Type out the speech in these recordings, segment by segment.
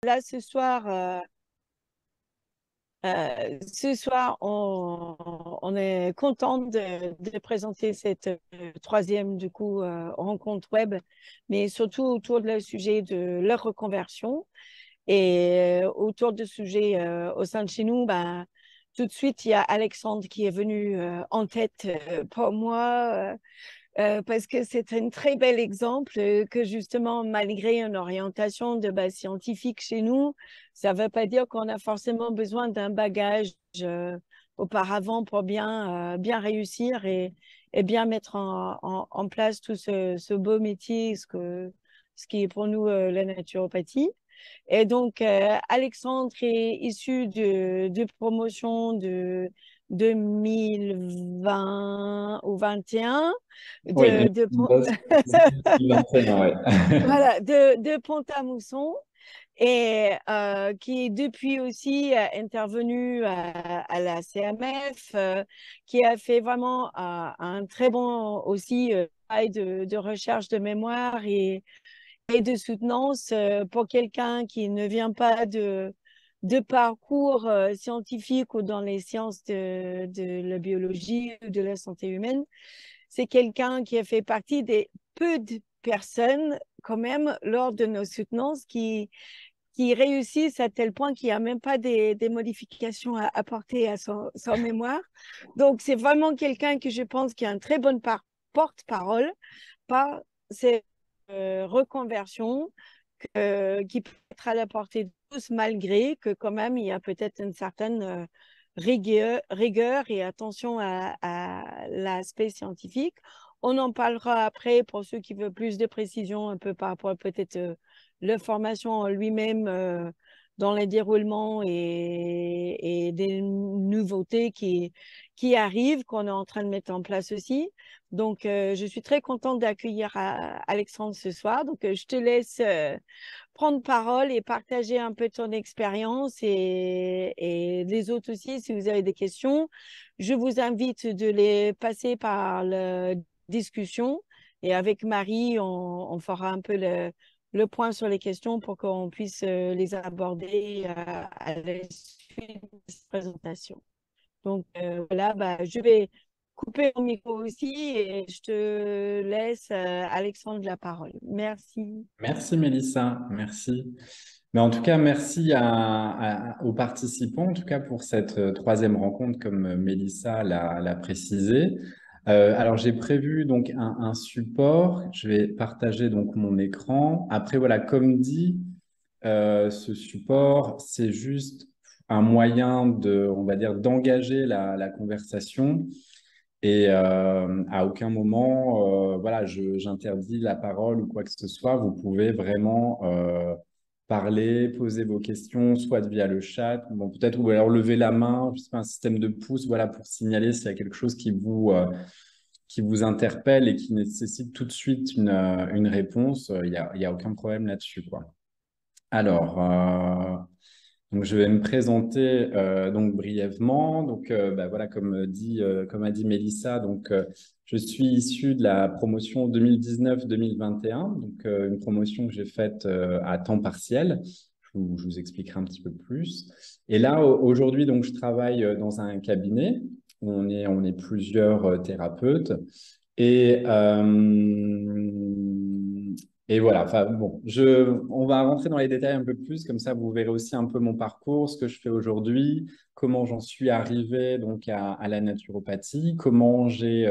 là ce soir, on est content de présenter cette troisième du coup rencontre web, mais surtout autour de le sujet de leur reconversion et autour de sujet au sein de chez nous. Ben, tout de suite, il y a Alexandre qui est venu en tête pour moi. Parce que c'est un très bel exemple que justement, malgré une orientation de base scientifique chez nous, ça ne veut pas dire qu'on a forcément besoin d'un bagage auparavant pour bien réussir et bien mettre en place tout ce beau métier, ce qui est pour nous la naturopathie. Et donc, Alexandre est issu de promotion de 2020 ou 21 Oui, de 2021, ouais. voilà, de Pont-à-Mousson et qui est depuis aussi intervenu à la CMF, qui a fait vraiment un très bon aussi travail de recherche de mémoire et de soutenance pour quelqu'un qui ne vient pas de parcours scientifique ou dans les sciences de la biologie ou de la santé humaine. C'est quelqu'un qui a fait partie des peu de personnes quand même lors de nos soutenances qui réussissent à tel point qu'il n'y a même pas des modifications à apporter à son mémoire. Donc, c'est vraiment quelqu'un que je pense qui a un très bon porte-parole par ses reconversions qui peut être à la portée de tous, malgré que quand même, il y a peut-être une certaine rigueur et attention à l'aspect scientifique. On en parlera après pour ceux qui veulent plus de précision un peu par rapport à peut-être la formation en lui-même dans les déroulements et des nouveautés qui arrivent, qu'on est en train de mettre en place aussi. Donc, je suis très contente d'accueillir Alexandre ce soir. Donc, je te laisse prendre parole et partager un peu ton expérience et les autres aussi, si vous avez des questions. Je vous invite de les passer par la discussion et avec Marie, on fera un peu le point sur les questions pour qu'on puisse les aborder à la suite de cette présentation. Donc voilà, bah, je vais couper mon micro aussi et je te laisse, Alexandre, la parole. Merci. Merci Mélissa, merci. Mais en tout cas, merci aux participants, en tout cas pour cette troisième rencontre, comme Mélissa l'a précisé. Alors, j'ai prévu donc un support. Je vais partager donc mon écran. Après, voilà, comme dit, ce support, c'est juste un moyen de, on va dire, d'engager la conversation. Et à aucun moment, voilà, j'interdis la parole ou quoi que ce soit. Vous pouvez vraiment parler, poser vos questions, soit via le chat, bon, peut-être, ou alors lever la main, je sais pas, un système de pouce, voilà, pour signaler s'il y a quelque chose qui vous interpelle et qui nécessite tout de suite une réponse. Il y a aucun problème là-dessus, quoi. Alors, donc je vais me présenter donc brièvement. Donc bah, voilà, comme a dit Mélissa, donc je suis issu de la promotion 2019-2021, donc une promotion que j'ai faite à temps partiel. Je vous expliquerai un petit peu plus. Et là aujourd'hui, donc je travaille dans un cabinet. On est plusieurs thérapeutes et et voilà, enfin bon, on va rentrer dans les détails un peu plus, comme ça vous verrez aussi un peu mon parcours, ce que je fais aujourd'hui, comment j'en suis arrivé donc à la naturopathie, comment j'ai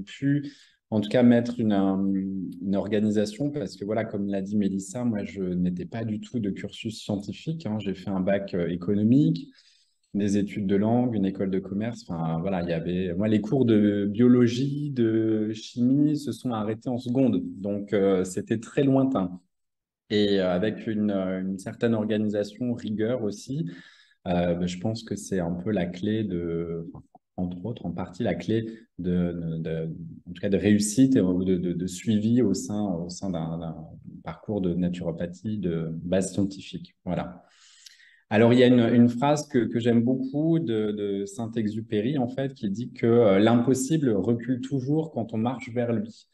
pu en tout cas mettre une organisation, parce que voilà, comme l'a dit Mélissa, moi je n'étais pas du tout de cursus scientifique, hein. J'ai fait un bac économique, des études de langue, une école de commerce. Enfin, voilà, il y avait. Moi, les cours de biologie, de chimie se sont arrêtés en seconde. Donc, c'était très lointain. Et avec une certaine organisation, rigueur aussi, ben, je pense que c'est un peu la clé de, enfin, entre autres, en partie la clé en tout cas de réussite et de suivi au sein d'un parcours de naturopathie de base scientifique. Voilà. Alors, il y a une phrase que j'aime beaucoup de Saint-Exupéry, en fait, qui dit que l'impossible recule toujours quand on marche vers lui.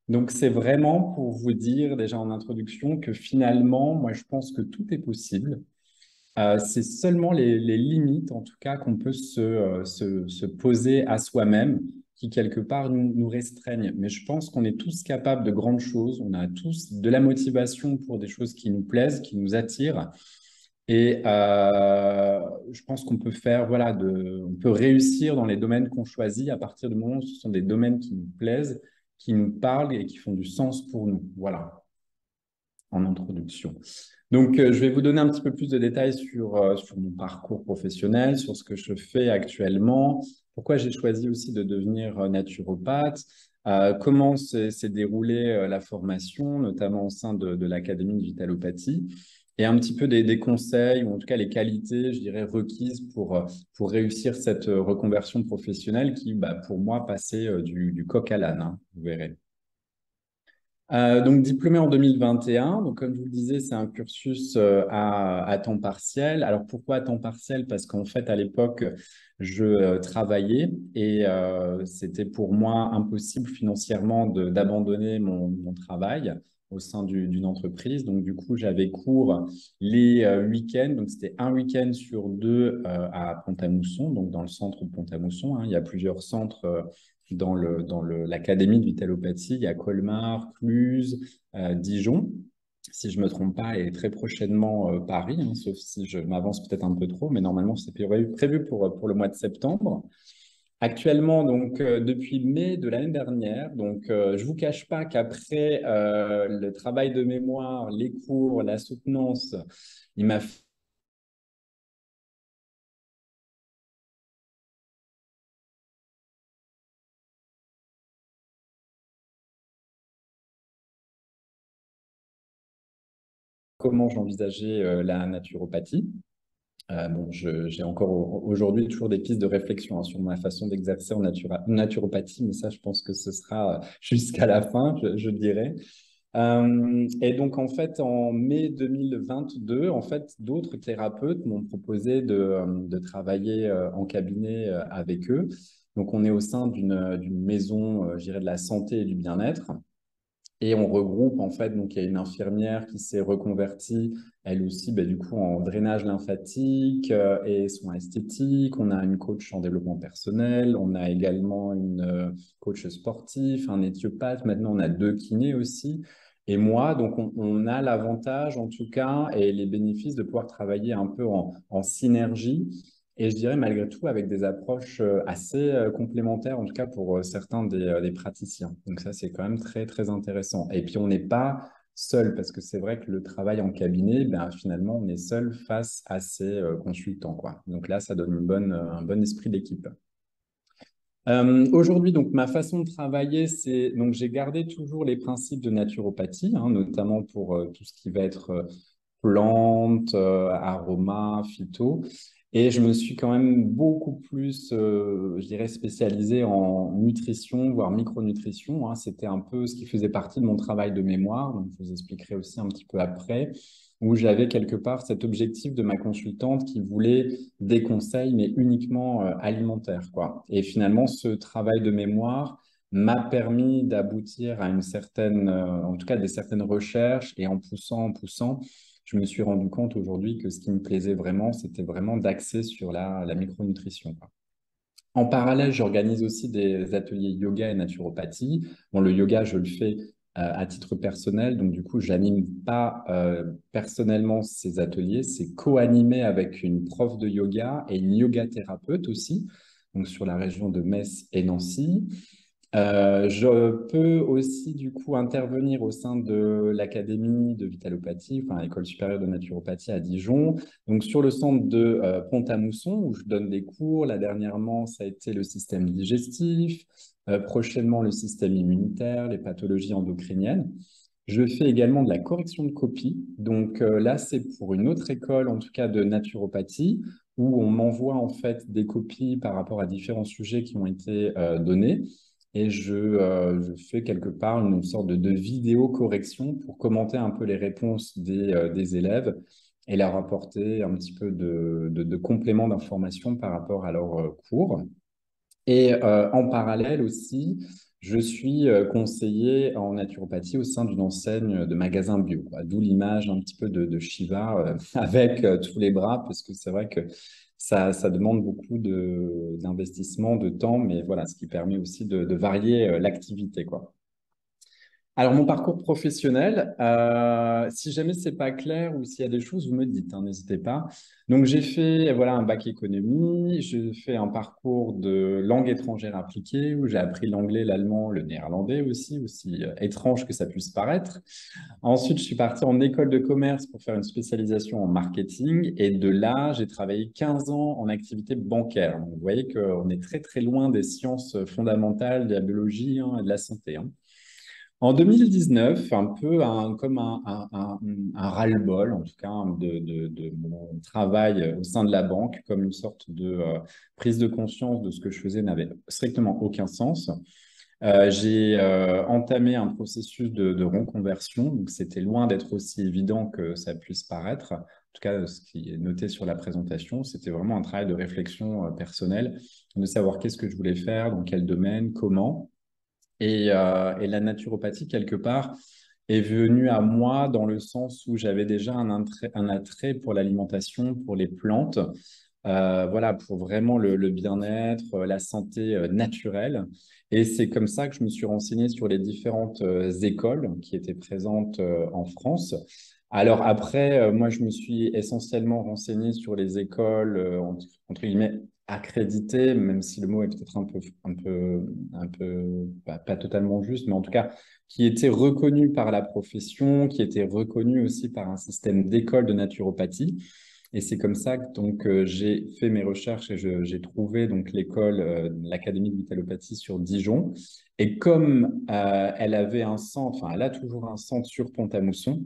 Donc, c'est vraiment pour vous dire déjà en introduction que finalement, moi, je pense que tout est possible. C'est seulement les limites, en tout cas, qu'on peut se poser à soi-même, qui quelque part nous restreignent. Mais je pense qu'on est tous capables de grandes choses. On a tous de la motivation pour des choses qui nous plaisent, qui nous attirent. Et je pense qu'on peut faire, voilà, on peut réussir dans les domaines qu'on choisit à partir du moment où ce sont des domaines qui nous plaisent, qui nous parlent et qui font du sens pour nous. Voilà, en introduction. Donc, je vais vous donner un petit peu plus de détails sur mon parcours professionnel, sur ce que je fais actuellement, pourquoi j'ai choisi aussi de devenir naturopathe, comment s'est déroulée la formation, notamment au sein de l'Académie de Vitalopathie, et un petit peu des conseils, ou en tout cas les qualités, je dirais, requises pour réussir cette reconversion professionnelle qui, bah, pour moi, passait du coq à l'âne, hein, vous verrez. Donc diplômé en 2021, donc comme je vous le disais, c'est un cursus à temps partiel. Alors pourquoi à temps partiel? Parce qu'en fait, à l'époque, je travaillais et c'était pour moi impossible financièrement d'abandonner mon travail au sein d'une entreprise. Donc du coup, j'avais cours les week-ends. Donc c'était un week-end sur deux à Pont-à-Mousson, donc dans le centre de Pont-à-Mousson, hein. Il y a plusieurs centres dans l'Académie de Vitalopathie. Il y a Colmar, Cluse, Dijon, si je ne me trompe pas, et très prochainement Paris, hein, sauf si je m'avance peut-être un peu trop, mais normalement, c'est prévu pour le mois de septembre. Actuellement, donc depuis mai de l'année dernière, donc je vous cache pas qu'après le travail de mémoire, les cours, la soutenance, il m'a comment j'envisageais la naturopathie. Bon, j'ai encore aujourd'hui toujours des pistes de réflexion hein, sur ma façon d'exercer en naturopathie, mais ça, je pense que ce sera jusqu'à la fin, je dirais. Et donc, en fait, en mai 2022, en fait, d'autres thérapeutes m'ont proposé de travailler en cabinet avec eux. Donc, on est au sein d'une maison, je dirais, de la santé et du bien-être. Et on regroupe, en fait, donc il y a une infirmière qui s'est reconvertie, elle aussi, bah, du coup, en drainage lymphatique et soins esthétiques. On a une coach en développement personnel. On a également une coach sportif, un éthiopathe. Maintenant, on a deux kinés aussi. Et moi, donc, on a l'avantage, en tout cas, et les bénéfices de pouvoir travailler un peu en synergie et je dirais malgré tout avec des approches assez complémentaires, en tout cas pour certains des praticiens. Donc ça, c'est quand même très, très intéressant. Et puis, on n'est pas seul, parce que c'est vrai que le travail en cabinet, ben, finalement, on est seul face à ces consultants, quoi. Donc là, ça donne un bon esprit d'équipe. Aujourd'hui, donc ma façon de travailler, c'est donc j'ai gardé toujours les principes de naturopathie, hein, notamment pour tout ce qui va être plantes, aromas, phyto. Et je me suis quand même beaucoup plus, je dirais, spécialisé en nutrition, voire micronutrition, hein. C'était un peu ce qui faisait partie de mon travail de mémoire. Donc, je vous expliquerai aussi un petit peu après, où j'avais quelque part cet objectif de ma consultante qui voulait des conseils, mais uniquement alimentaires, quoi. Et finalement, ce travail de mémoire m'a permis d'aboutir à une certaine, en tout cas, des certaines recherches. Et en poussant, je me suis rendu compte aujourd'hui que ce qui me plaisait vraiment, c'était vraiment d'axer sur la micronutrition, quoi. En parallèle, j'organise aussi des ateliers yoga et naturopathie. Bon, le yoga, je le fais à titre personnel, donc du coup, j'anime pas personnellement ces ateliers. C'est co-animé avec une prof de yoga et une yoga thérapeute aussi, donc sur la région de Metz et Nancy. Je peux aussi du coup intervenir au sein de l'Académie de Vitalopathie, enfin l'École supérieure de naturopathie à Dijon, donc sur le centre de Pont-à-Mousson où je donne des cours. Là dernièrement, ça a été le système digestif, prochainement le système immunitaire, les pathologies endocriniennes. Je fais également de la correction de copie. Donc là, c'est pour une autre école, en tout cas de naturopathie, où on m'envoie en fait des copies par rapport à différents sujets qui ont été donnés. Et je fais quelque part une sorte de vidéo correction pour commenter un peu les réponses des élèves et leur apporter un petit peu de complément d'information par rapport à leur cours. Et en parallèle aussi, je suis conseiller en naturopathie au sein d'une enseigne de magasins bio, quoi. D'où l'image un petit peu de Shiva avec tous les bras, parce que c'est vrai que ça demande beaucoup d'investissement, de temps, mais voilà, ce qui permet aussi de varier l'activité, quoi. Alors, mon parcours professionnel, si jamais c'est pas clair ou s'il y a des choses, vous me dites, hein, n'hésitez pas. Donc, j'ai fait voilà, un bac économie, j'ai fait un parcours de langue étrangère appliquée où j'ai appris l'anglais, l'allemand, le néerlandais aussi étrange que ça puisse paraître. Ensuite, je suis parti en école de commerce pour faire une spécialisation en marketing et de là, j'ai travaillé 15 ans en activité bancaire. Donc, vous voyez qu'on est très, très loin des sciences fondamentales, de la biologie hein, et de la santé. Hein. En 2019, un peu comme un ras-le-bol, en tout cas, de mon travail au sein de la banque, comme une sorte de prise de conscience de ce que je faisais n'avait strictement aucun sens. J'ai entamé un processus de reconversion, donc c'était loin d'être aussi évident que ça puisse paraître. En tout cas, ce qui est noté sur la présentation, c'était vraiment un travail de réflexion personnelle, de savoir qu'est-ce que je voulais faire, dans quel domaine, comment. Et la naturopathie, quelque part, est venue à moi dans le sens où j'avais déjà un attrait pour l'alimentation, pour les plantes, voilà, pour vraiment le bien-être, la santé naturelle. Et c'est comme ça que je me suis renseigné sur les différentes écoles qui étaient présentes en France. Alors après, moi, je me suis essentiellement renseigné sur les écoles, entre guillemets, accréditées, même si le mot est peut-être un peu pas totalement juste, mais en tout cas, qui étaient reconnues par la profession, qui étaient reconnues aussi par un système d'école de naturopathie. Et c'est comme ça que donc j'ai fait mes recherches et j'ai trouvé donc l'école, l'Académie de Vitalopathie sur Dijon. Et comme elle avait un centre, enfin elle a toujours un centre sur Pont-à-Mousson,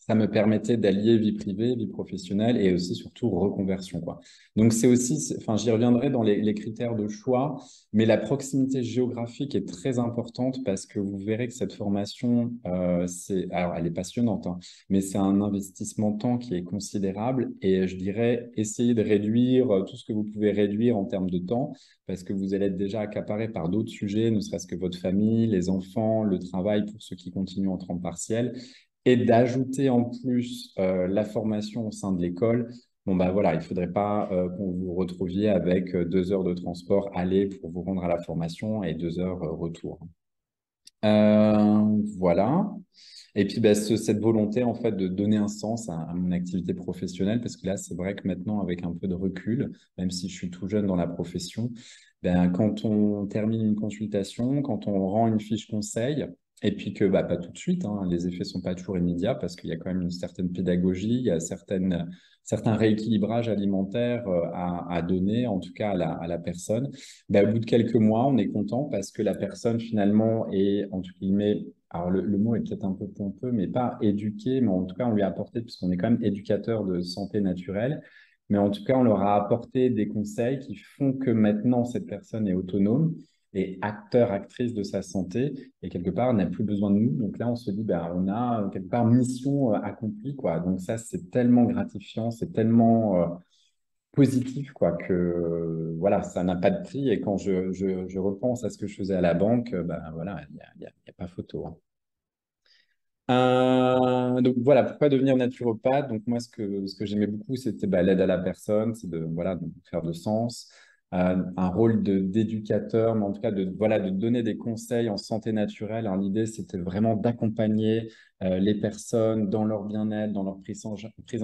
ça me permettait d'allier vie privée, vie professionnelle et aussi surtout reconversion, quoi. Donc c'est aussi, enfin j'y reviendrai dans les critères de choix, mais la proximité géographique est très importante parce que vous verrez que cette formation, alors elle est passionnante, hein, mais c'est un investissement temps qui est considérable et je dirais essayer de réduire tout ce que vous pouvez réduire en termes de temps parce que vous allez être déjà accaparé par d'autres sujets, ne serait-ce que votre famille, les enfants, le travail pour ceux qui continuent en temps partiel et d'ajouter en plus la formation au sein de l'école. Bon, bah voilà, il ne faudrait pas qu'on vous retrouviez avec 2 heures de transport aller pour vous rendre à la formation et 2 heures retour. Voilà. Et puis, bah, cette volonté, en fait, de donner un sens à mon activité professionnelle, parce que là, c'est vrai que maintenant, avec un peu de recul, même si je suis tout jeune dans la profession, ben, quand on termine une consultation, quand on rend une fiche conseil, et puis que, bah, pas tout de suite, hein, les effets sont pas toujours immédiats, parce qu'il y a quand même une certaine pédagogie, il y a certains rééquilibrages alimentaires à donner, en tout cas à la personne. Ben, au bout de quelques mois, on est content parce que la personne, finalement, est, entre guillemets, alors le mot est peut-être un peu pompeux, mais pas éduqué, mais en tout cas, on lui a apporté, puisqu'on est quand même éducateur de santé naturelle, mais en tout cas, on leur a apporté des conseils qui font que maintenant, cette personne est autonome et acteur, actrice de sa santé, et quelque part, n'a plus besoin de nous. Donc là, on se dit, ben, on a quelque part mission accomplie, quoi. Donc ça, c'est tellement gratifiant, c'est tellement positif, quoi, que voilà, ça n'a pas de prix. Et quand je repense à ce que je faisais à la banque, ben voilà, il y a pas photo. Hein. Donc voilà, pourquoi devenir naturopathe? Donc moi, ce que j'aimais beaucoup, c'était bah, l'aide à la personne, c'est de voilà, de faire de sens, un rôle d'éducateur, mais en tout cas de voilà, de donner des conseils en santé naturelle. Alors, l'idée, c'était vraiment d'accompagner les personnes dans leur bien-être, dans leur prise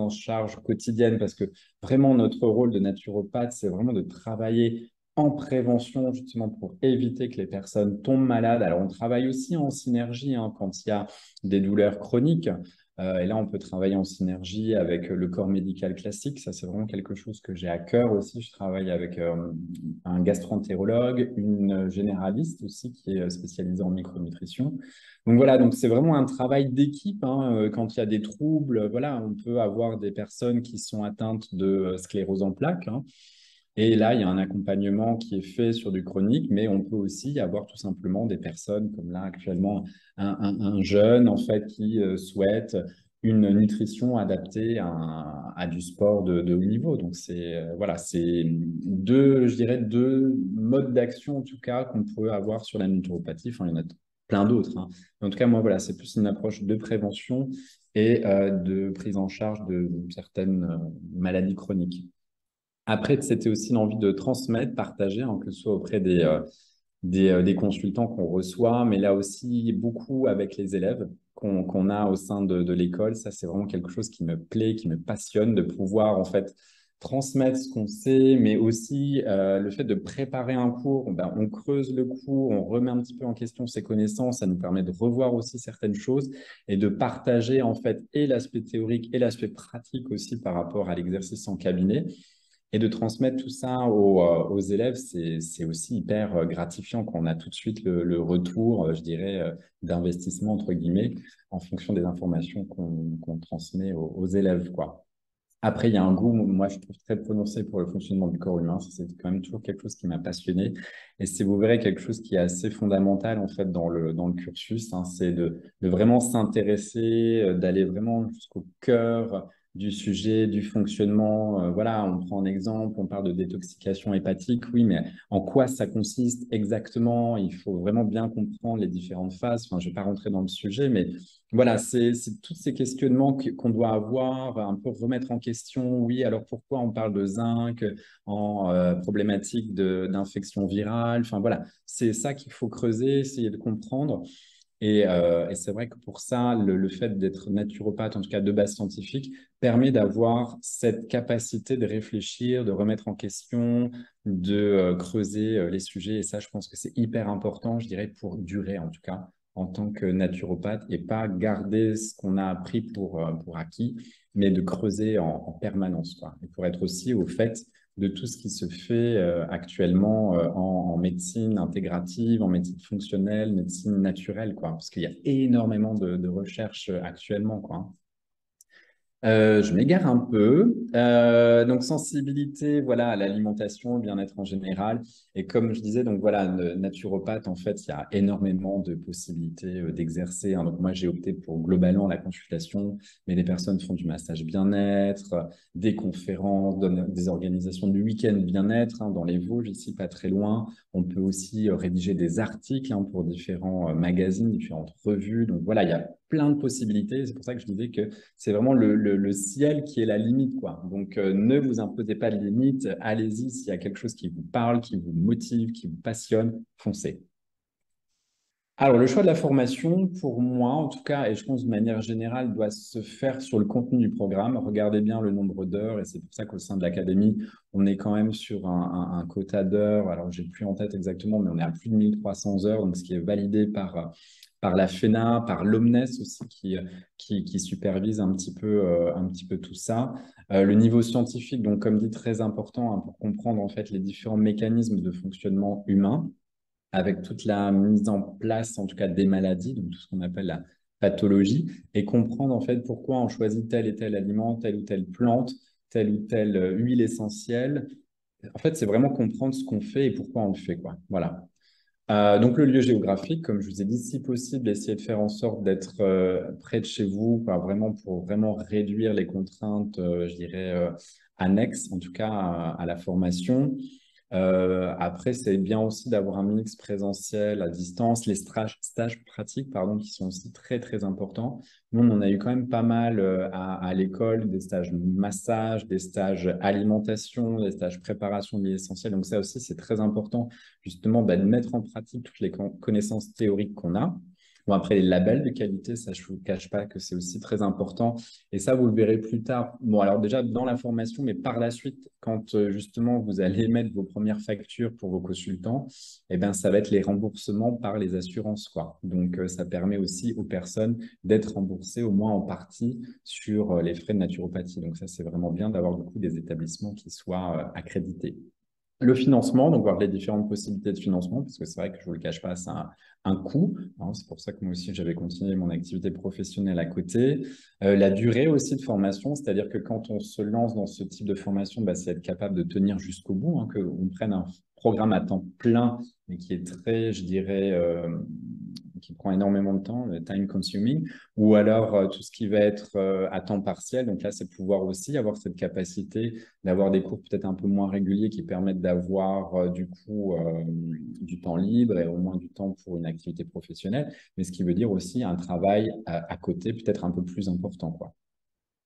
en charge quotidienne, parce que vraiment notre rôle de naturopathe, c'est vraiment de travailler en prévention justement pour éviter que les personnes tombent malades. Alors on travaille aussi en synergie hein, quand il y a des douleurs chroniques. Et là, on peut travailler en synergie avec le corps médical classique. Ça, c'est vraiment quelque chose que j'ai à cœur aussi. Je travaille avec un gastro-entérologue, une généraliste aussi qui est spécialisée en micronutrition. Donc voilà, donc c'est vraiment un travail d'équipe. Hein. Quand il y a des troubles, voilà, on peut avoir des personnes qui sont atteintes de sclérose en plaques. Hein. Et là, il y a un accompagnement qui est fait sur du chronique, mais on peut aussi avoir tout simplement des personnes comme là actuellement un jeune en fait qui souhaite une nutrition adaptée à du sport de haut niveau. Donc, voilà, c'est deux, je dirais, deux modes d'action, en tout cas, qu'on peut avoir sur la naturopathie. Enfin, il y en a plein d'autres, hein. Mais en tout cas, moi, voilà, c'est plus une approche de prévention et de prise en charge de certaines maladies chroniques. Après, c'était aussi l'envie de transmettre, partager, hein, que ce soit auprès des consultants qu'on reçoit, mais là aussi beaucoup avec les élèves qu'on a au sein de l'école. Ça, c'est vraiment quelque chose qui me plaît, qui me passionne, de pouvoir en fait transmettre ce qu'on sait, mais aussi le fait de préparer un cours. Ben, on creuse le cours, on remet un petit peu en question ses connaissances, ça nous permet de revoir aussi certaines choses et de partager en fait et l'aspect théorique et l'aspect pratique aussi par rapport à l'exercice en cabinet. Et de transmettre tout ça aux élèves, c'est aussi hyper gratifiant quand on a tout de suite le retour, je dirais, d'investissement, entre guillemets, en fonction des informations qu'on transmet aux élèves, quoi. Après, il y a un goût, moi, je trouve très prononcé pour le fonctionnement du corps humain. Ça, c'est quand même toujours quelque chose qui m'a passionné. Et c'est, vous verrez, quelque chose qui est assez fondamental, en fait, dans le cursus, hein, c'est de vraiment s'intéresser, d'aller vraiment jusqu'au cœur du sujet, du fonctionnement. Voilà, on prend un exemple, on parle de détoxication hépatique. Oui, mais en quoi ça consiste exactement? Il faut vraiment bien comprendre les différentes phases. Enfin, je ne vais pas rentrer dans le sujet, mais voilà, c'est tous ces questionnements qu'on doit avoir, un peu remettre en question. Oui, alors pourquoi on parle de zinc en problématique d'infection virale? Enfin voilà, c'est ça qu'il faut creuser, essayer de comprendre. Et c'est vrai que pour ça, le fait d'être naturopathe, en tout cas de base scientifique, permet d'avoir cette capacité de réfléchir, de remettre en question, de creuser les sujets. Et ça, je pense que c'est hyper important, je dirais, pour durer, en tout cas, en tant que naturopathe, et pas garder ce qu'on a appris pour acquis, mais de creuser en permanence, quoi. Et pour être aussi au fait de tout ce qui se fait actuellement en médecine intégrative, en médecine fonctionnelle, médecine naturelle, quoi, parce qu'il y a énormément de recherches actuellement, quoi. Je m'égare un peu. Donc, sensibilité, voilà, à l'alimentation, au bien-être en général. Et comme je disais, donc voilà, naturopathe, en fait, il y a énormément de possibilités d'exercer, hein. Donc, moi, j'ai opté pour globalement la consultation, mais les personnes font du massage bien-être, des conférences, donnent des organisations du week-end bien-être, hein, dans les Vosges, ici, pas très loin. On peut aussi rédiger des articles, hein, pour différents magazines, différentes revues. Donc, voilà, il y a plein de possibilités. C'est pour ça que je disais que c'est vraiment le ciel qui est la limite, quoi. Donc, ne vous imposez pas de limite. Allez-y, s'il y a quelque chose qui vous parle, qui vous motive, qui vous passionne, foncez. Alors, le choix de la formation, pour moi, en tout cas, et je pense de manière générale, doit se faire sur le contenu du programme. Regardez bien le nombre d'heures, et c'est pour ça qu'au sein de l'académie, on est quand même sur un quota d'heures. Alors, j'ai plus en tête exactement, mais on est à plus de 1300 heures, donc ce qui est validé par la FENA, par l'Omnes aussi, qui supervise un petit peu tout ça. Le niveau scientifique, donc comme dit, très important, hein, pour comprendre en fait les différents mécanismes de fonctionnement humain, avec toute la mise en place, en tout cas des maladies, donc tout ce qu'on appelle la pathologie, et comprendre en fait pourquoi on choisit tel et tel aliment, telle ou telle plante, telle ou telle huile essentielle. En fait, c'est vraiment comprendre ce qu'on fait et pourquoi on le fait, quoi. Voilà. Donc le lieu géographique, comme je vous ai dit, si possible, essayez de faire en sorte d'être près de chez vous, quoi, vraiment pour vraiment réduire les contraintes, je dirais, annexes, en tout cas à la formation. Après, c'est bien aussi d'avoir un mix présentiel à distance, les stages pratiques, pardon, qui sont aussi très, très importants. Nous, on en a eu quand même pas mal à l'école, des stages massage, des stages alimentation, des stages préparation de l'essentiel. Donc ça aussi, c'est très important, justement, bah, de mettre en pratique toutes les connaissances théoriques qu'on a. Bon, après, les labels de qualité, ça, je ne vous cache pas que c'est aussi très important. Et ça, vous le verrez plus tard. Bon, alors déjà dans la formation, mais par la suite, quand justement vous allez mettre vos premières factures pour vos consultants, eh ben, ça va être les remboursements par les assurances, quoi. Donc, ça permet aussi aux personnes d'être remboursées au moins en partie sur les frais de naturopathie. Donc, ça, c'est vraiment bien d'avoir du coup des établissements qui soient accrédités. Le financement, donc voir les différentes possibilités de financement, parce que c'est vrai que je ne vous le cache pas, c'est un coût, hein. C'est pour ça que moi aussi, j'avais continué mon activité professionnelle à côté. La durée aussi de formation, c'est-à-dire que quand on se lance dans ce type de formation, bah, c'est être capable de tenir jusqu'au bout, hein, qu'on prenne un programme à temps plein, mais qui est très, je dirais, qui prend énormément de temps, le time consuming, ou alors tout ce qui va être à temps partiel. Donc là, c'est pouvoir aussi avoir cette capacité d'avoir des cours peut-être un peu moins réguliers qui permettent d'avoir du coup du temps libre et au moins du temps pour une activité professionnelle, mais ce qui veut dire aussi un travail à côté peut-être un peu plus important, quoi.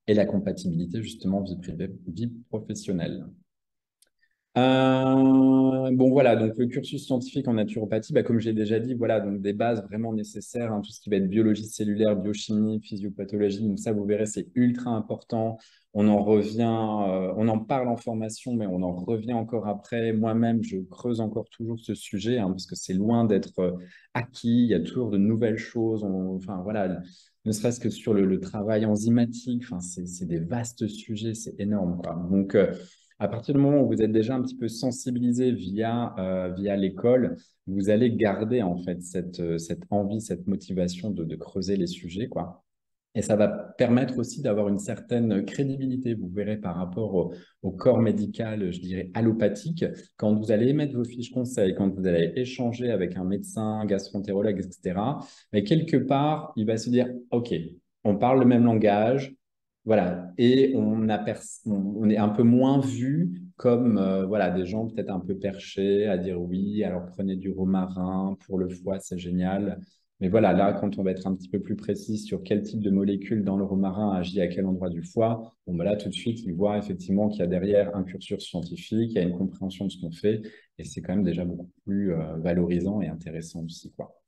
Et la compatibilité justement vie privée, vie professionnelle. Bon, voilà, donc le cursus scientifique en naturopathie, bah, comme j'ai déjà dit, voilà, donc des bases vraiment nécessaires, hein, tout ce qui va être biologie cellulaire, biochimie, physiopathologie, donc ça, vous verrez, c'est ultra important. On en revient, on en parle en formation, mais on en revient encore après. Moi-même, je creuse encore toujours ce sujet, hein, parce que c'est loin d'être acquis, il y a toujours de nouvelles choses, enfin voilà, ne serait-ce que sur le travail enzymatique, enfin, c'est des vastes sujets, c'est énorme, quoi. Donc, à partir du moment où vous êtes déjà un petit peu sensibilisé via l'école, vous allez garder en fait cette envie, cette motivation de creuser les sujets, quoi. Et ça va permettre aussi d'avoir une certaine crédibilité, vous verrez, par rapport au corps médical, je dirais, allopathique. Quand vous allez émettre vos fiches conseils, quand vous allez échanger avec un médecin, un gastroentérologue, etc., mais quelque part, il va se dire, OK, on parle le même langage, voilà, et on est un peu moins vu comme voilà, des gens peut-être un peu perchés à dire oui, alors prenez du romarin pour le foie, c'est génial. Mais voilà, là, quand on va être un petit peu plus précis sur quel type de molécule dans le romarin agit à quel endroit du foie, bon, ben là, tout de suite, il voit effectivement qu'il y a derrière un cursus scientifique, il y a une compréhension de ce qu'on fait, et c'est quand même déjà beaucoup plus valorisant et intéressant aussi, quoi.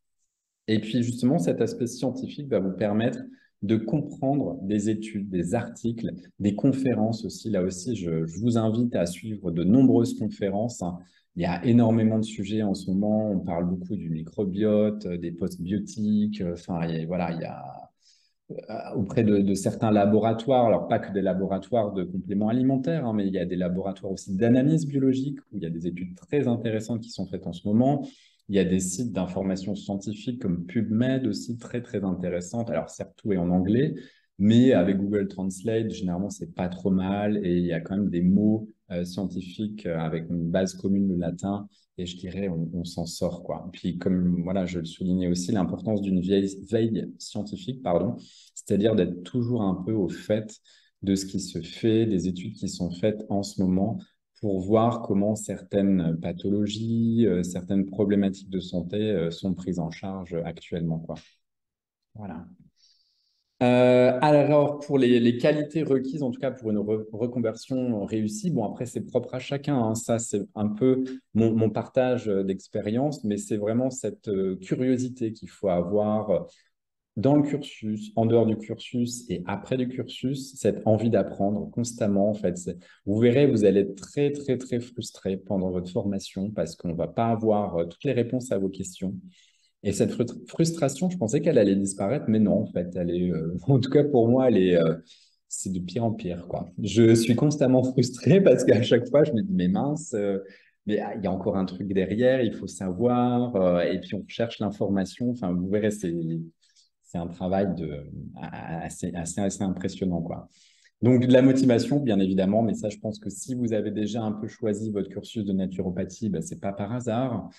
Et puis justement, cet aspect scientifique va vous permettre de comprendre des études, des articles, des conférences aussi. Là aussi, je vous invite à suivre de nombreuses conférences, hein. Il y a énormément de sujets en ce moment. On parle beaucoup du microbiote, des postbiotiques. Enfin, voilà, il y a auprès de certains laboratoires, alors pas que des laboratoires de compléments alimentaires, hein, mais il y a des laboratoires aussi d'analyse biologique où il y a des études très intéressantes qui sont faites en ce moment. Il y a des sites d'information scientifique comme PubMed aussi très très intéressantes. Alors certes tout est en anglais, mais avec Google Translate, généralement c'est pas trop mal et il y a quand même des mots scientifiques avec une base commune, le latin, et je dirais on s'en sort, quoi. Puis comme voilà, je le soulignais aussi, l'importance d'une veille scientifique, pardon, c'est-à-dire d'être toujours un peu au fait de ce qui se fait, des études qui sont faites en ce moment pour voir comment certaines pathologies, certaines problématiques de santé sont prises en charge actuellement, quoi. Voilà. Alors, pour les qualités requises, en tout cas pour une reconversion réussie, bon, après, c'est propre à chacun, hein. Ça, c'est un peu mon partage d'expérience, mais c'est vraiment cette curiosité qu'il faut avoir dans le cursus, en dehors du cursus et après du cursus, cette envie d'apprendre constamment, en fait. Vous verrez, vous allez être très, très, très frustré pendant votre formation parce qu'on ne va pas avoir toutes les réponses à vos questions. Et cette frustration, je pensais qu'elle allait disparaître, mais non, en fait, elle est, en tout cas pour moi, c'est de pire en pire, quoi. Je suis constamment frustré parce qu'à chaque fois, je me dis, mais mince, mais il y a encore un truc derrière, il faut savoir, et puis on cherche l'information. Enfin, vous verrez, c'est un travail assez impressionnant, quoi. Donc, de la motivation, bien évidemment, mais ça, je pense que si vous avez déjà un peu choisi votre cursus de naturopathie, ben, ce n'est pas par hasard.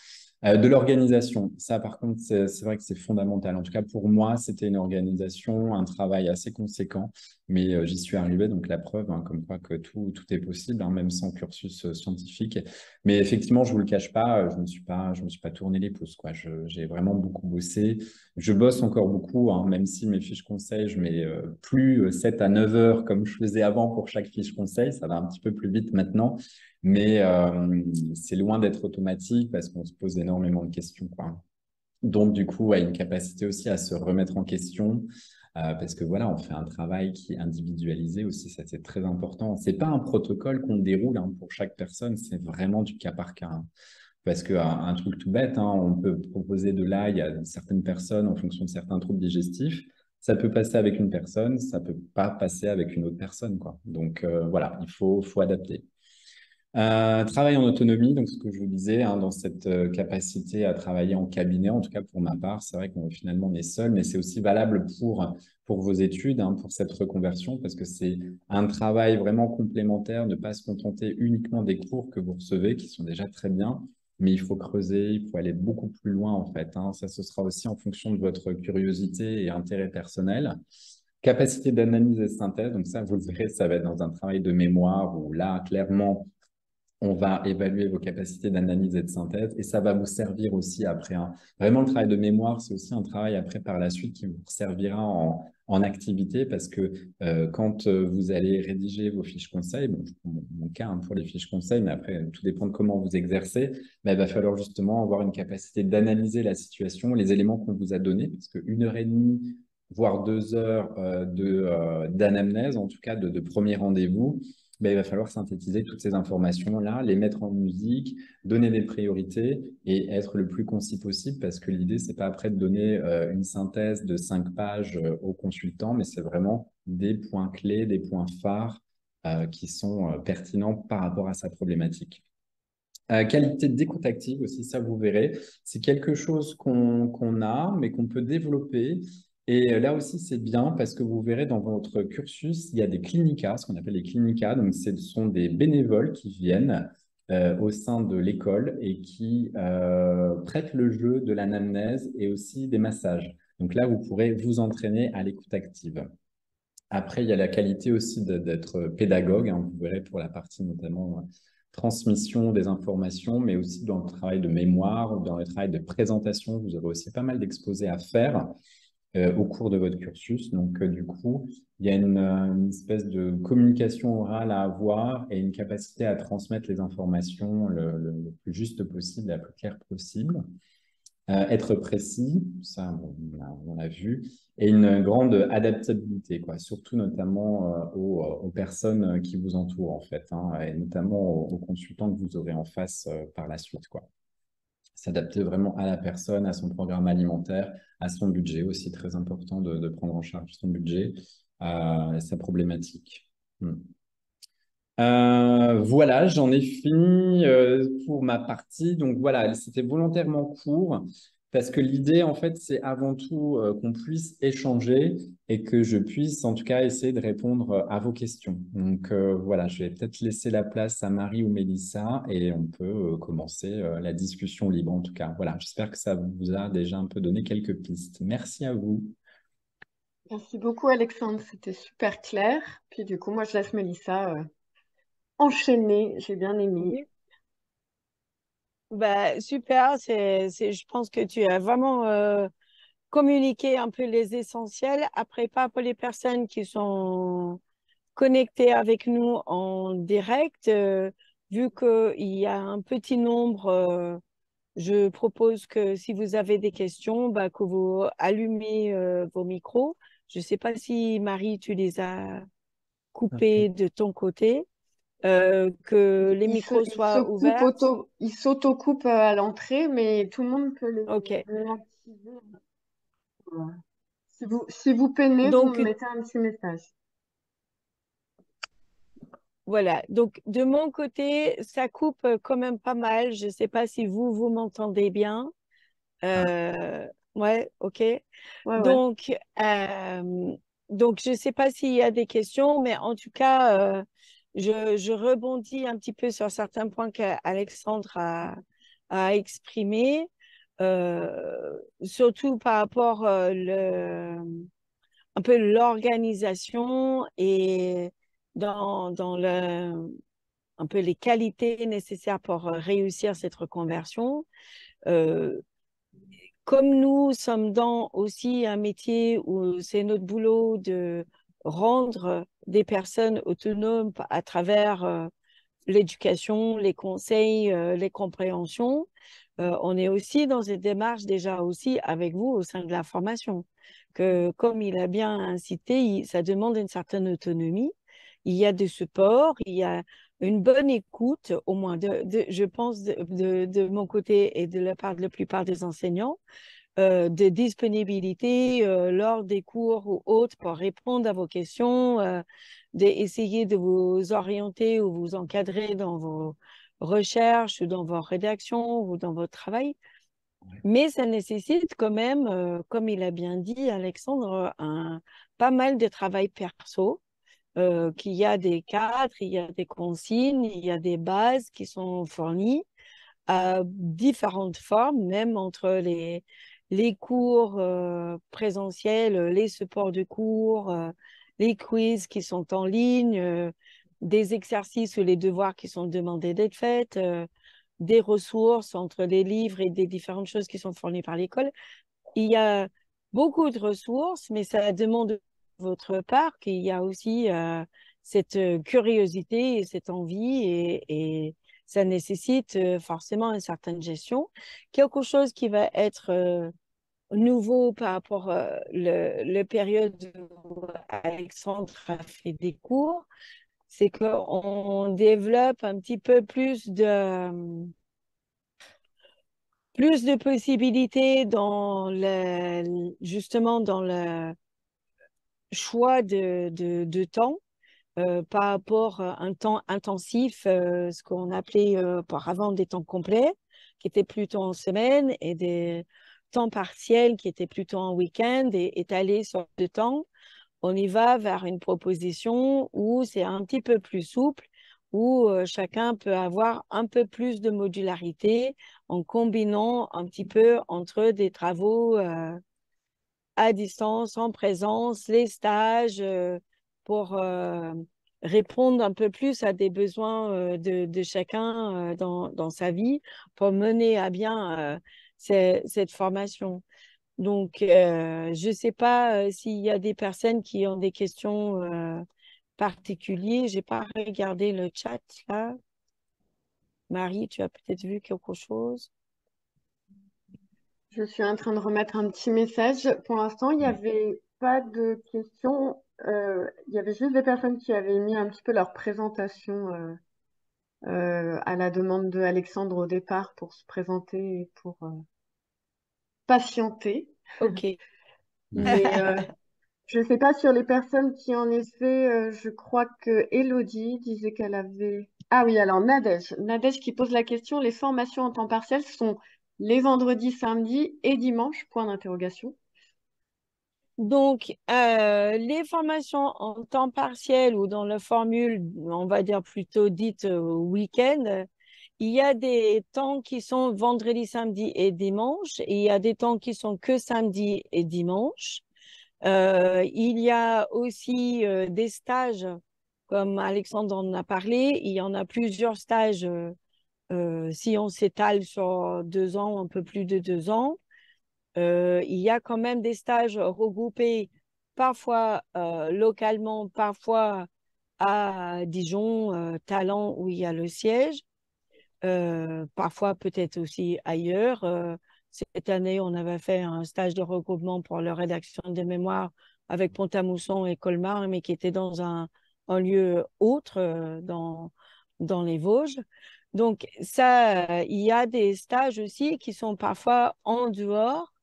De l'organisation, ça par contre, c'est vrai que c'est fondamental. En tout cas, pour moi, c'était une organisation, un travail assez conséquent, mais j'y suis arrivé, donc la preuve, hein, comme quoi que tout est possible, hein, même sans cursus scientifique. Mais effectivement, je ne vous le cache pas, je me suis pas tourné les pouces, quoi. J'ai vraiment beaucoup bossé. Je bosse encore beaucoup, hein, même si mes fiches conseils, je mets plus 7 à 9 heures comme je faisais avant pour chaque fiche conseil, ça va un petit peu plus vite maintenant. Mais c'est loin d'être automatique parce qu'on se pose énormément de questions, quoi. Donc, du coup, ouais, une capacité aussi à se remettre en question parce que voilà, on fait un travail qui est individualisé aussi, ça c'est très important. C'est pas un protocole qu'on déroule hein, pour chaque personne, c'est vraiment du cas par cas, hein. Parce qu'un truc tout bête, hein, on peut proposer de l'ail à certaines personnes en fonction de certains troubles digestifs. Ça peut passer avec une personne, ça peut pas passer avec une autre personne, quoi. Donc voilà, faut adapter. Travail en autonomie, donc ce que je vous disais, hein, dans cette capacité à travailler en cabinet, en tout cas pour ma part, c'est vrai qu'on finalement on est seul, mais c'est aussi valable pour vos études, hein, pour cette reconversion, parce que c'est un travail vraiment complémentaire, ne pas se contenter uniquement des cours que vous recevez, qui sont déjà très bien, mais il faut creuser, il faut aller beaucoup plus loin en fait, hein. Ça, ce sera aussi en fonction de votre curiosité et intérêt personnel. Capacité d'analyse et de synthèse, donc ça, vous le verrez, ça va être dans un travail de mémoire où là, clairement, on va évaluer vos capacités d'analyse et de synthèse et ça va vous servir aussi après, hein. Vraiment, le travail de mémoire, c'est aussi un travail après par la suite qui vous servira en activité parce que quand vous allez rédiger vos fiches conseils, bon, je prends mon cas hein, pour les fiches conseils, mais après, tout dépend de comment vous exercez, mais il va falloir justement avoir une capacité d'analyser la situation, les éléments qu'on vous a donnés, parce qu'une heure et demie, voire 2 heures d'anamnèse, en tout cas de premier rendez-vous, ben, il va falloir synthétiser toutes ces informations-là, les mettre en musique, donner des priorités et être le plus concis possible parce que l'idée, c'est pas après de donner une synthèse de 5 pages au consultant, mais c'est vraiment des points clés, des points phares qui sont pertinents par rapport à sa problématique. Qualité d'écoute active aussi, ça vous verrez. C'est quelque chose qu'on a, mais qu'on peut développer. Et là aussi, c'est bien parce que vous verrez dans votre cursus, il y a des clinicas, ce qu'on appelle les clinicas. Donc, ce sont des bénévoles qui viennent au sein de l'école et qui prêtent le jeu de l'anamnèse et aussi des massages. Donc là, vous pourrez vous entraîner à l'écoute active. Après, il y a la qualité aussi d'être pédagogue, hein, vous verrez pour la partie notamment transmission des informations, mais aussi dans le travail de mémoire, dans le travail de présentation. Vous aurez aussi pas mal d'exposés à faire au cours de votre cursus. Donc, du coup, il y a une espèce de communication orale à avoir et une capacité à transmettre les informations le plus juste possible, la plus claire possible. Être précis, ça on l'a vu, et une grande adaptabilité, quoi, surtout notamment aux personnes qui vous entourent en fait, hein, et notamment aux consultants que vous aurez en face par la suite, quoi. S'adapter vraiment à la personne, à son programme alimentaire, à son budget aussi, très important de prendre en charge son budget, sa problématique. Hmm. Voilà, j'en ai fini pour ma partie. Donc voilà, c'était volontairement court parce que l'idée, en fait, c'est avant tout qu'on puisse échanger et que je puisse, en tout cas, essayer de répondre à vos questions. Donc voilà, je vais peut-être laisser la place à Marie ou Mélissa et on peut commencer la discussion libre, en tout cas. Voilà, j'espère que ça vous a déjà un peu donné quelques pistes. Merci à vous. Merci beaucoup, Alexandre. C'était super clair. Puis du coup, moi, je laisse Mélissa enchaîner. J'ai bien aimé. Oui. Bah, super, je pense que tu as vraiment communiqué un peu les essentiels. Après, pas pour les personnes qui sont connectées avec nous en direct, vu qu'il y a un petit nombre, je propose que si vous avez des questions, bah, que vous allumez vos micros. Je ne sais pas si Marie, tu les as coupés de ton côté, que les Il micros il se soient coupe ouverts. auto, il s'auto-coupe à l'entrée, mais tout le monde peut OK. l'activer. Voilà. Si vous peinez, vous Donc, me mettez un petit message. voilà. Donc, de mon côté, ça coupe quand même pas mal. Je ne sais pas si vous m'entendez bien. Ah, Ouais, OK. Ouais, ouais. Donc, je ne sais pas s'il y a des questions, mais en tout cas, je rebondis un petit peu sur certains points qu'Alexandre a exprimés, surtout par rapport un peu l'organisation et dans un peu les qualités nécessaires pour réussir cette reconversion. Euh, Comme nous sommes dans aussi un métier où c'est notre boulot de rendre des personnes autonomes à travers l'éducation, les conseils, les compréhensions, on est aussi dans cette démarche déjà aussi avec vous au sein de la formation, que comme il a bien incité, ça demande une certaine autonomie. Il y a du support, il y a une bonne écoute, au moins je pense de mon côté et de la part de la plupart des enseignants, de disponibilité lors des cours ou autres pour répondre à vos questions, d'essayer de vous orienter ou vous encadrer dans vos recherches, ou dans vos rédactions ou dans votre travail. Mais ça nécessite quand même, comme il a bien dit Alexandre, pas mal de travail perso, qu'il y a des cadres, il y a des consignes, il y a des bases qui sont fournies. à différentes formes, même entre les cours présentiels, les supports de cours, les quiz qui sont en ligne, des exercices ou les devoirs qui sont demandés d'être faits, des ressources entre les livres et des différentes choses qui sont fournies par l'école. Il y a beaucoup de ressources, mais ça demande de votre part qu'il y a aussi cette curiosité et cette envie et ça nécessite forcément une certaine gestion. Quelque chose qui va être nouveau par rapport le période où Alexandre a fait des cours, c'est qu'on développe un petit peu plus de possibilités dans justement dans le choix de temps par rapport à un temps intensif, ce qu'on appelait par avant des temps complets, qui étaient plutôt en semaine, et des temps partiels qui étaient plutôt en week-end et étalés sur 2 temps. On y va vers une proposition où c'est un petit peu plus souple, où chacun peut avoir un peu plus de modularité en combinant un petit peu entre des travaux à distance, en présence, les stages pour répondre un peu plus à des besoins de chacun dans sa vie pour mener à bien cette formation. Donc, je ne sais pas s'il y a des personnes qui ont des questions particulières. Je n'ai pas regardé le chat là. Marie, tu as peut-être vu quelque chose? Je suis en train de remettre un petit message. Pour l'instant, il n'y avait pas de questions. Il y avait juste des personnes qui avaient mis un petit peu leur présentation à la demande de Alexandre au départ pour se présenter et pour patienter. Ok. Mais je ne sais pas sur les personnes qui en effet, je crois que Elodie disait qu'elle avait. Ah oui, alors Nadège. Nadège qui pose la question, les formations en temps partiel sont les vendredis, samedis et dimanches, point d'interrogation. Donc, les formations en temps partiel ou dans la formule, on va dire plutôt dite week-end, il y a des temps qui sont vendredi, samedi et dimanche, et il y a des temps qui sont que samedi et dimanche. Il y a aussi des stages, comme Alexandre en a parlé, il y en a plusieurs stages si on s'étale sur 2 ans, un peu plus de 2 ans. Il y a quand même des stages regroupés parfois localement, parfois à Dijon, Talent, où il y a le siège, parfois peut-être aussi ailleurs. Cette année, on avait fait un stage de regroupement pour la rédaction de mémoire avec Pont-à-Mousson et Colmar, mais qui était dans un lieu autre, dans les Vosges. Donc ça, il y a des stages aussi qui sont parfois en dehors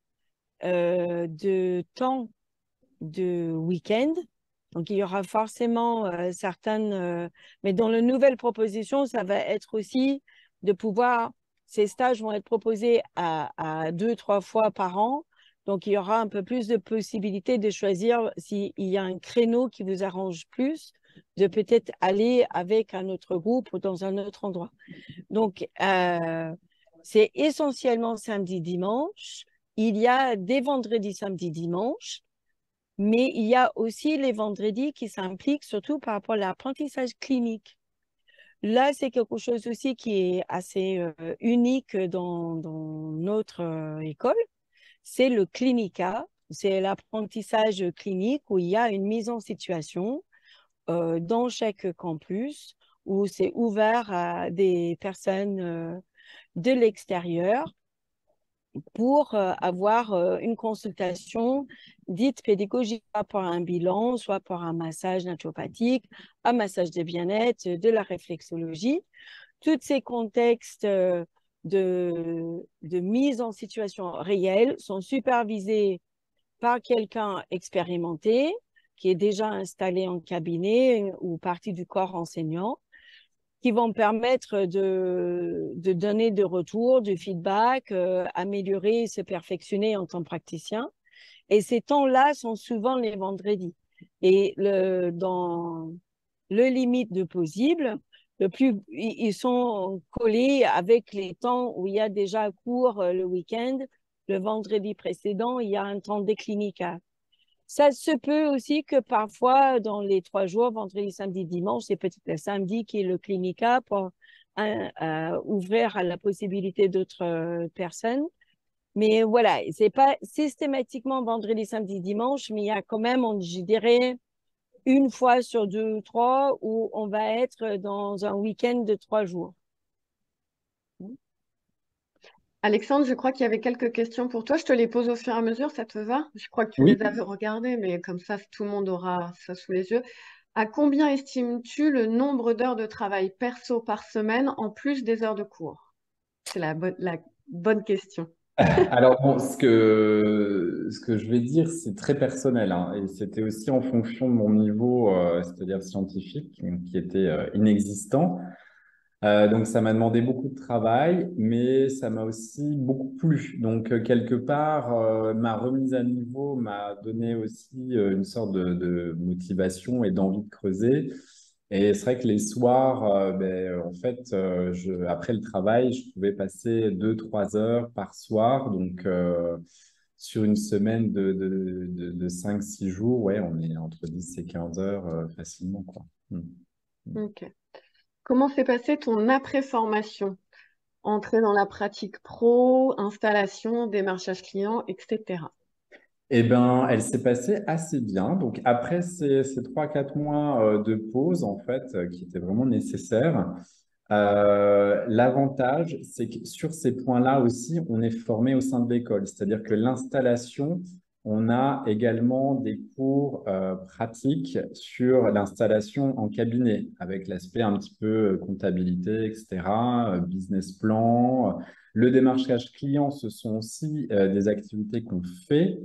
de temps de week-end. Donc, il y aura forcément certaines... mais dans la nouvelle proposition, ça va être aussi de pouvoir... Ces stages vont être proposés à 2, 3 fois par an. Donc, il y aura un peu plus de possibilités de choisir s'il y a un créneau qui vous arrange plus, de peut-être aller avec un autre groupe ou dans un autre endroit. Donc, c'est essentiellement samedi, dimanche. Il y a des vendredis, samedi, dimanche, mais il y a aussi les vendredis qui s'impliquent surtout par rapport à l'apprentissage clinique. Là, c'est quelque chose aussi qui est assez unique dans notre école. C'est le clinica, c'est l'apprentissage clinique où il y a une mise en situation dans chaque campus où c'est ouvert à des personnes de l'extérieur pour avoir une consultation dite pédagogique, soit pour un bilan, soit pour un massage naturopathique, un massage de bien-être, de la réflexologie. Tous ces contextes de mise en situation réelle sont supervisés par quelqu'un expérimenté qui est déjà installé en cabinet ou partie du corps enseignant, qui vont permettre de donner de retours, du feedback, améliorer, se perfectionner en tant que praticien. Et ces temps-là sont souvent les vendredis. Et dans le limite de possible, Ils sont collés avec les temps où il y a déjà cours le week-end. Le vendredi précédent, il y a un temps des clinicas. Ça se peut aussi que parfois, dans les 3 jours, vendredi, samedi, dimanche, c'est peut-être le samedi qui est le clinica pour ouvrir à la possibilité d'autres personnes. Mais voilà, c'est pas systématiquement vendredi, samedi, dimanche, mais il y a quand même, je dirais, une fois sur 2 ou 3 où on va être dans un week-end de 3 jours. Alexandre, je crois qu'il y avait quelques questions pour toi. Je te les pose au fur et à mesure, ça te va? Je crois que tu Oui. les avais regardées, mais comme ça, tout le monde aura ça sous les yeux. À combien estimes-tu le nombre d'heures de travail perso par semaine en plus des heures de cours? C'est la bonne question. Alors, bon, ce que je vais dire, c'est très personnel, hein, et c'était aussi en fonction de mon niveau, c'est-à-dire scientifique, qui était inexistant. Donc, ça m'a demandé beaucoup de travail, mais ça m'a aussi beaucoup plu. Donc, quelque part, ma remise à niveau m'a donné aussi une sorte de motivation et d'envie de creuser. Et c'est vrai que les soirs, en fait, après le travail, je pouvais passer 2, 3 heures par soir. Donc, sur une semaine de 5, 6 jours, ouais, on est entre 10 et 15 heures facilement, quoi. Mm. Mm. Ok. Comment s'est passée ton après-formation? Entrée dans la pratique pro, installation, démarchage client, etc. Eh ben, elle s'est passée assez bien. Donc, après ces 3, 4 mois de pause, en fait, qui étaient vraiment nécessaires, l'avantage, c'est que sur ces points-là aussi, on est formé au sein de l'école. C'est-à-dire que l'installation, on a également des cours pratiques sur l'installation en cabinet, avec l'aspect un petit peu comptabilité, etc., business plan. Le démarchage client, ce sont aussi des activités qu'on fait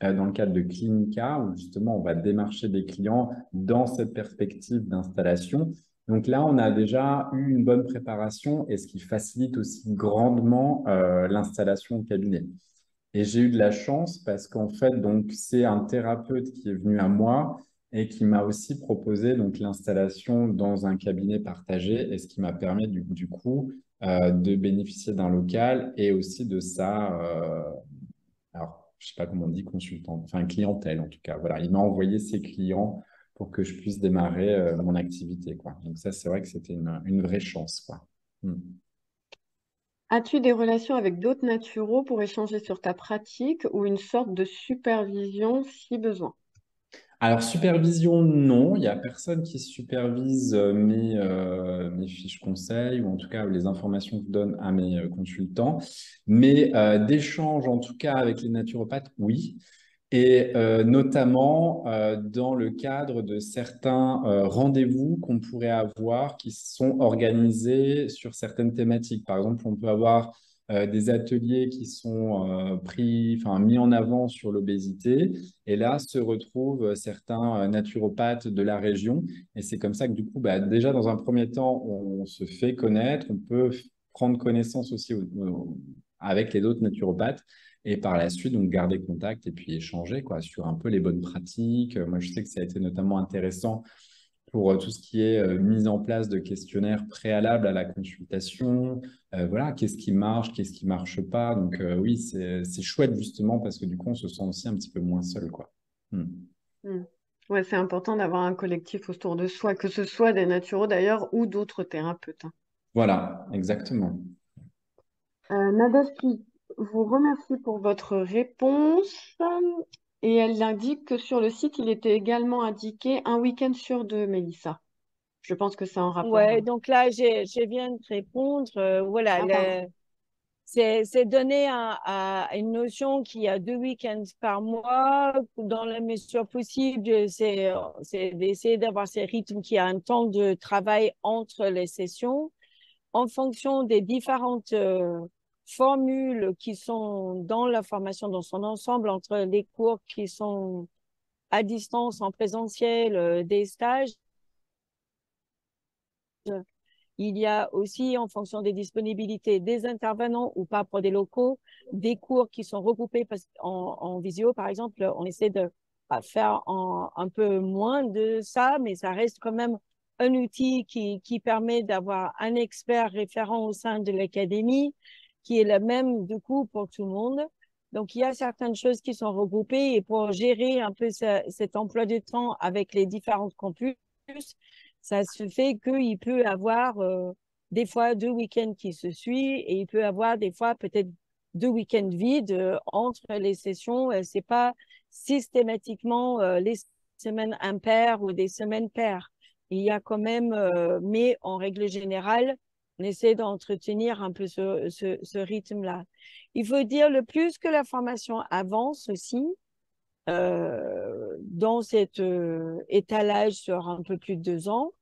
dans le cadre de Clinica, où justement on va démarcher des clients dans cette perspective d'installation. Donc là, on a déjà eu une bonne préparation et ce qui facilite aussi grandement l'installation au cabinet. Et j'ai eu de la chance parce qu'en fait, donc c'est un thérapeute qui est venu à moi et qui m'a aussi proposé donc l'installation dans un cabinet partagé et ce qui m'a permis du coup de bénéficier d'un local et aussi de ça. Alors, je sais pas comment on dit consultant, enfin clientèle en tout cas. Voilà, il m'a envoyé ses clients pour que je puisse démarrer mon activité, quoi. Donc ça, c'est vrai que c'était une vraie chance, quoi. Hmm. As-tu des relations avec d'autres naturaux pour échanger sur ta pratique ou une sorte de supervision si besoin? Alors, supervision, non. Il n'y a personne qui supervise mes fiches conseils ou en tout cas les informations que je donne à mes consultants. Mais d'échange, en tout cas avec les naturopathes, oui. Et notamment dans le cadre de certains rendez-vous qu'on pourrait avoir qui sont organisés sur certaines thématiques. Par exemple, on peut avoir des ateliers qui sont mis en avant sur l'obésité. Et là se retrouvent certains naturopathes de la région. Et c'est comme ça que du coup, déjà dans un premier temps, on se fait connaître, on peut prendre connaissance aussi avec les autres naturopathes. Et par la suite, donc garder contact et puis échanger quoi, sur un peu les bonnes pratiques. Moi, je sais que ça a été notamment intéressant pour tout ce qui est mise en place de questionnaires préalables à la consultation. Voilà, qu'est-ce qui marche, qu'est-ce qui marche pas. Donc oui, c'est chouette justement parce que du coup, on se sent aussi un petit peu moins seul, quoi. Hmm. Hmm. Ouais, c'est important d'avoir un collectif autour de soi, que ce soit des naturaux d'ailleurs ou d'autres thérapeutes, hein. Voilà, exactement. Nadège qui vous remercie pour votre réponse et elle indique que sur le site, il était également indiqué un week-end sur 2, Mélissa. Je pense que c'est en rapport. Ouais, donc là, je viens de répondre. Voilà, Ah, pardon. c'est donné à une notion qu'il y a 2 week-ends par mois. Dans la mesure possible, c'est d'essayer d'avoir ces rythmes qui a un temps de travail entre les sessions en fonction des différentes formules qui sont dans la formation dans son ensemble, entre les cours qui sont à distance, en présentiel, des stages. Il y a aussi, en fonction des disponibilités des intervenants ou pas pour des locaux, des cours qui sont regroupés en visio, par exemple. On essaie de faire un peu moins de ça, mais ça reste quand même un outil qui permet d'avoir un expert référent au sein de l'académie, qui est le même du coup pour tout le monde. Donc, il y a certaines choses qui sont regroupées et pour gérer un peu cet emploi de temps avec les différentes campus, ça se fait qu'il peut avoir des fois 2 week-ends qui se suivent et il peut avoir des fois peut-être 2 week-ends vides entre les sessions. C'est pas systématiquement les semaines impaires ou des semaines paires. Il y a quand même, mais en règle générale, on essaie d'entretenir un peu ce rythme-là. Il faut dire le plus que la formation avance aussi, dans cet étalage sur un peu plus de 2 ans,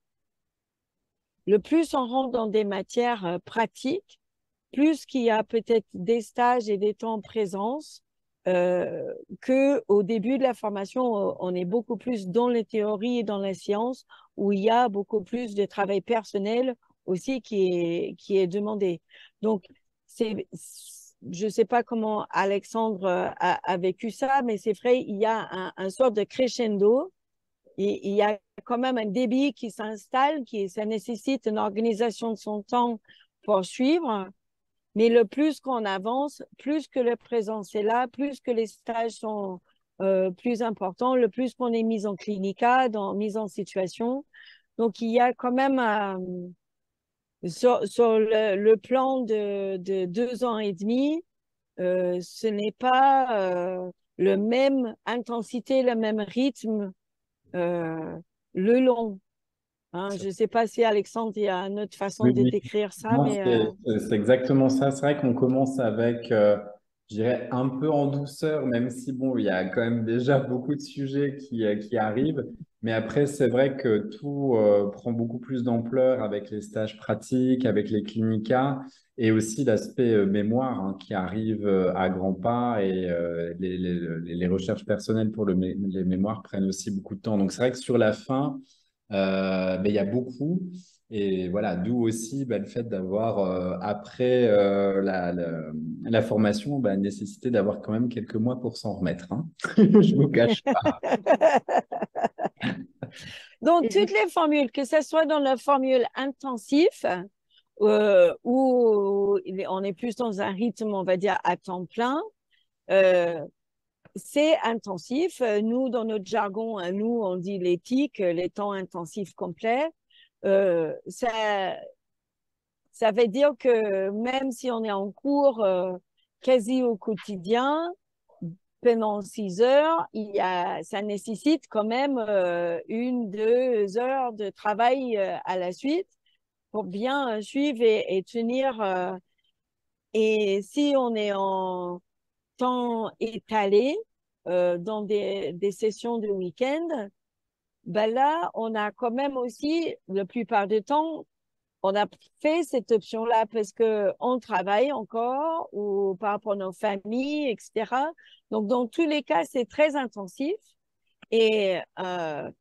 le plus on rentre dans des matières pratiques, plus qu'il y a peut-être des stages et des temps en présence, qu'au début de la formation, on est beaucoup plus dans les théories et dans la science, où il y a beaucoup plus de travail personnel aussi qui est demandé. Donc, je ne sais pas comment Alexandre a vécu ça, mais c'est vrai, il y a un sort de crescendo. Il y a quand même un débit qui s'installe, ça nécessite une organisation de son temps pour suivre. Mais le plus qu'on avance, plus que le présence est là, plus que les stages sont plus importants, le plus qu'on est mis en clinica, mis en situation. Donc, il y a quand même, sur le plan de 2 ans et demi, ce n'est pas le même intensité, le même rythme euh, le long. Hein. Je ne sais pas si Alexandre, il y a une autre façon Oui, de oui. décrire ça, Non, mais c'est exactement ça. C'est vrai qu'on commence avec, je dirais, un peu en douceur, même si, bon, il y a quand même déjà beaucoup de sujets qui arrivent. Mais après, c'est vrai que tout prend beaucoup plus d'ampleur avec les stages pratiques, avec les clinicas, et aussi l'aspect mémoire hein, qui arrive à grands pas. Et les recherches personnelles pour les mémoires prennent aussi beaucoup de temps. Donc, c'est vrai que sur la fin, ben, il y a beaucoup. Et voilà, d'où aussi ben, le fait d'avoir, après la formation, ben, nécessité d'avoir quand même quelques mois pour s'en remettre. Hein. Je vous cache pas. donc, Et je toutes les formules, que ce soit dans la formule intensif, où on est plus dans un rythme, on va dire, à temps plein, euh, c'est intensif. Nous, dans notre jargon, nous, on dit l'éthique, les temps intensifs complets. Ça veut dire que même si on est en cours quasi au quotidien, pendant 6 heures, ça nécessite quand même 1, 2 heures de travail à la suite pour bien suivre et tenir. Et si on est en temps étalé dans des sessions de week-end, ben là, on a quand même aussi, la plupart du temps, on a fait cette option-là parce qu'on travaille encore ou par rapport à nos familles, etc. Donc, dans tous les cas, c'est très intensif et ça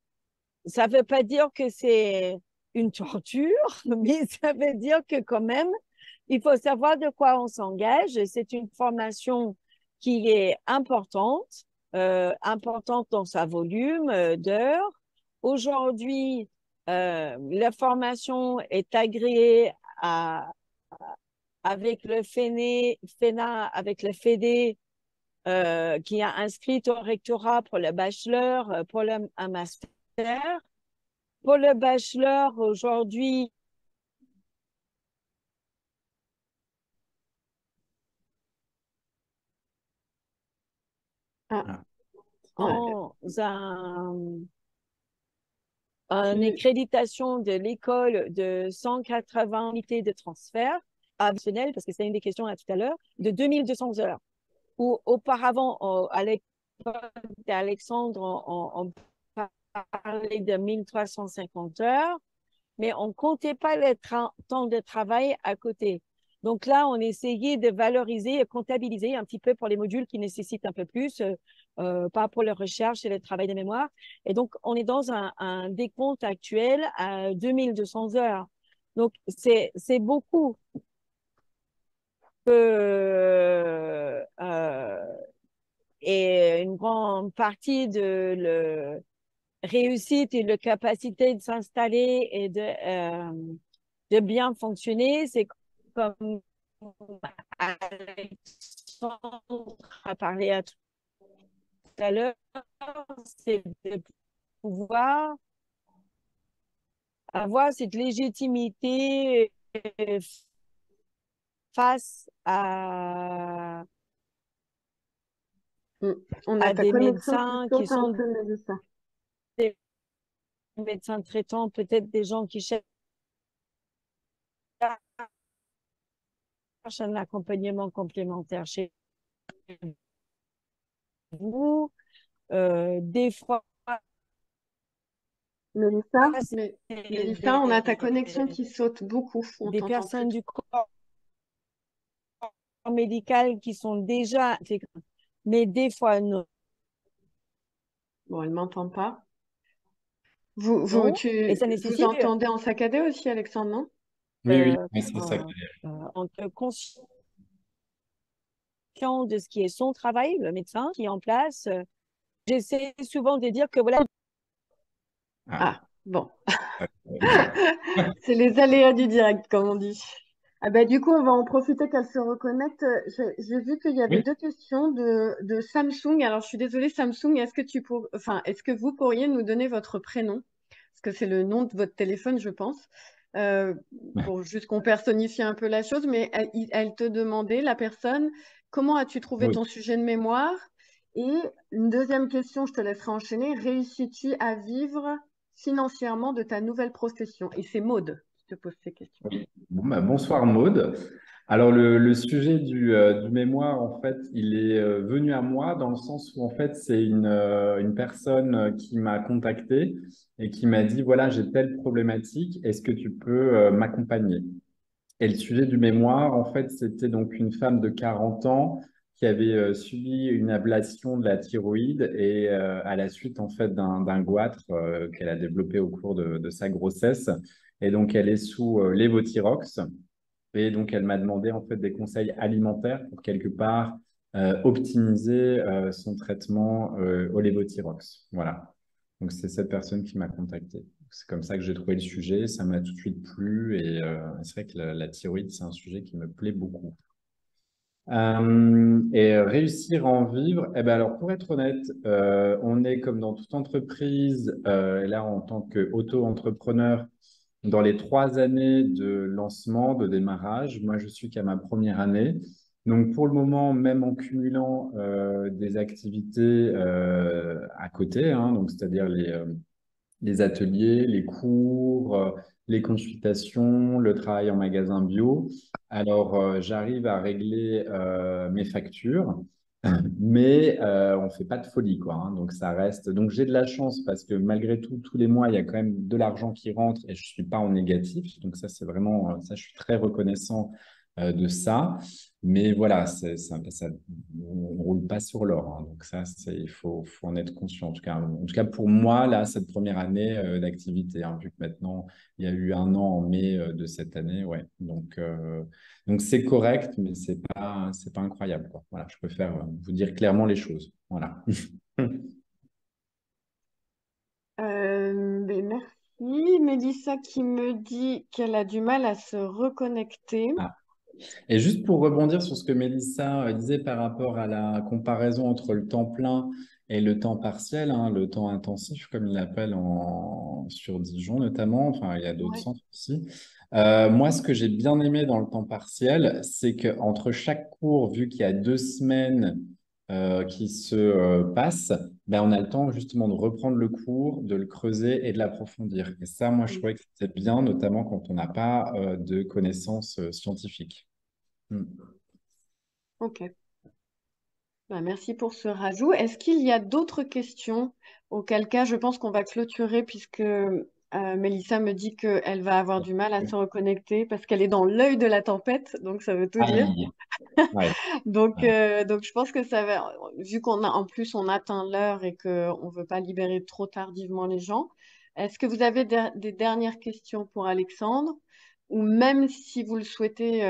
ne veut pas dire que c'est une torture, mais ça veut dire que quand même, il faut savoir de quoi on s'engage. C'est une formation qui est importante dans sa volume d'heures. Aujourd'hui, la formation est agréée avec le FENA, avec le FEDE, qui a inscrit au rectorat pour le bachelor, pour un master. Pour le bachelor, aujourd'hui, ah, Ah, ouais. en une Tu- accréditation de l'école de 180 unités de transfert additionnel, parce que c'est une des questions là, tout à l'heure, de 2200 heures. Où auparavant, à l'école d'Alexandre, on parlait de 1350 heures, mais on ne comptait pas le temps de travail à côté. Donc là, on essayait de valoriser et comptabiliser un petit peu pour les modules qui nécessitent un peu plus, pas pour la recherche et le travail de mémoire. Et donc, on est dans un décompte actuel à 2200 heures. Donc, c'est beaucoup. Et une grande partie réussite et la capacité de s'installer et de bien fonctionner, c'est comme Alexandre a parlé tout à l'heure, c'est de pouvoir avoir cette légitimité face On a à ta des connexion qui médecins qui saute un sont peu, Mélissa. des médecins traitants, peut-être des gens qui cherchent un accompagnement complémentaire chez vous. Des fois, Mélissa, c'est Mélissa, on a ta connexion qui saute beaucoup. On des t'entend plus personnes trop. du corps médical qui sont déjà intégrées, mais des fois non. Bon, elle m'entend pas. Et ça Vous nécessite entendez en saccadé aussi, Alexandre, non? Oui, oui, mais c'est ça. entre conscient de ce qui est son travail, le médecin qui est en place. J'essaie souvent de dire que voilà. Ah, Ah, bon. voilà. C'est les aléas du direct, comme on dit. Ah bah, du coup, on va en profiter qu'elle se reconnecte. J'ai vu qu'il y avait Oui, deux questions de Samsung. Alors, je suis désolée, Samsung, est-ce que vous pourriez nous donner votre prénom? Parce que c'est le nom de votre téléphone, je pense. Euh, pour juste qu'on personnifie un peu la chose, mais elle te demandait, la personne, comment as-tu trouvé oui. ton sujet de mémoire? Et une deuxième question, je te laisserai enchaîner. Réussis-tu à vivre financièrement de ta nouvelle profession? Et c'est Maude qui te pose ces questions. Oui. Bon, bah, bonsoir Maude. Alors le sujet du mémoire, en fait, il est venu à moi dans le sens où en fait c'est une personne qui m'a contacté et qui m'a dit, voilà, j'ai telle problématique, est-ce que tu peux m'accompagner? Et le sujet du mémoire, en fait, c'était donc une femme de 40 ans qui avait subi une ablation de la thyroïde et à la suite en fait d'un goitre qu'elle a développé au cours de sa grossesse. Et donc, elle est sous lévothyrox. Et donc, elle m'a demandé en fait des conseils alimentaires pour quelque part optimiser son traitement au lévothyrox. Voilà. Donc, c'est cette personne qui m'a contacté. C'est comme ça que j'ai trouvé le sujet. Ça m'a tout de suite plu. Et c'est vrai que la thyroïde, c'est un sujet qui me plaît beaucoup. Et réussir à en vivre, eh ben alors pour être honnête, on est comme dans toute entreprise, là en tant qu'auto-entrepreneur, dans les 3 années de lancement, de démarrage. Moi, je suis qu'à ma première année. Donc pour le moment, même en cumulant des activités à côté, hein, donc c'est-à-dire les ateliers, les cours, les consultations, le travail en magasin bio. Alors, j'arrive à régler mes factures, mais on ne fait pas de folie, quoi, hein. Donc, ça reste. Donc, j'ai de la chance parce que malgré tout, tous les mois, il y a quand même de l'argent qui rentre et je ne suis pas en négatif. Donc, ça, c'est vraiment, ça, je suis très reconnaissant de ça. Mais voilà, on ne roule pas sur l'or, hein. Donc ça, faut en être conscient. En tout cas, pour moi, là, cette première année d'activité, hein, vu que maintenant, il y a eu un an en mai de cette année, ouais. Donc c'est correct, mais c'est pas incroyable, quoi. Voilà, je préfère vous dire clairement les choses. Voilà. Mais merci. Mélissa qui me dit qu'elle a du mal à se reconnecter. Ah. Et juste pour rebondir sur ce que Mélissa disait par rapport à la comparaison entre le temps plein et le temps partiel, hein, le temps intensif, comme il l'appelle sur Dijon notamment, enfin il y a d'autres Ouais. centres aussi. Moi, ce que j'ai bien aimé dans le temps partiel, c'est qu'entre chaque cours, vu qu'il y a 2 semaines qui se passent, ben, on a le temps justement de reprendre le cours, de le creuser et de l'approfondir. Et ça, moi, je trouvais que c'était bien, notamment quand on n'a pas de connaissances scientifiques. Mm. Ok. Bah, merci pour ce rajout. Est-ce qu'il y a d'autres questions? Auquel cas, je pense qu'on va clôturer puisque Mélissa me dit qu'elle va avoir du mal à se reconnecter parce qu'elle est dans l'œil de la tempête, donc ça veut tout dire. Aïe. Ouais. Donc je pense que ça va, vu qu'on a en plus on atteint l'heure et qu'on ne veut pas libérer trop tardivement les gens, est-ce que vous avez des dernières questions pour Alexandre? Ou même si vous le souhaitez,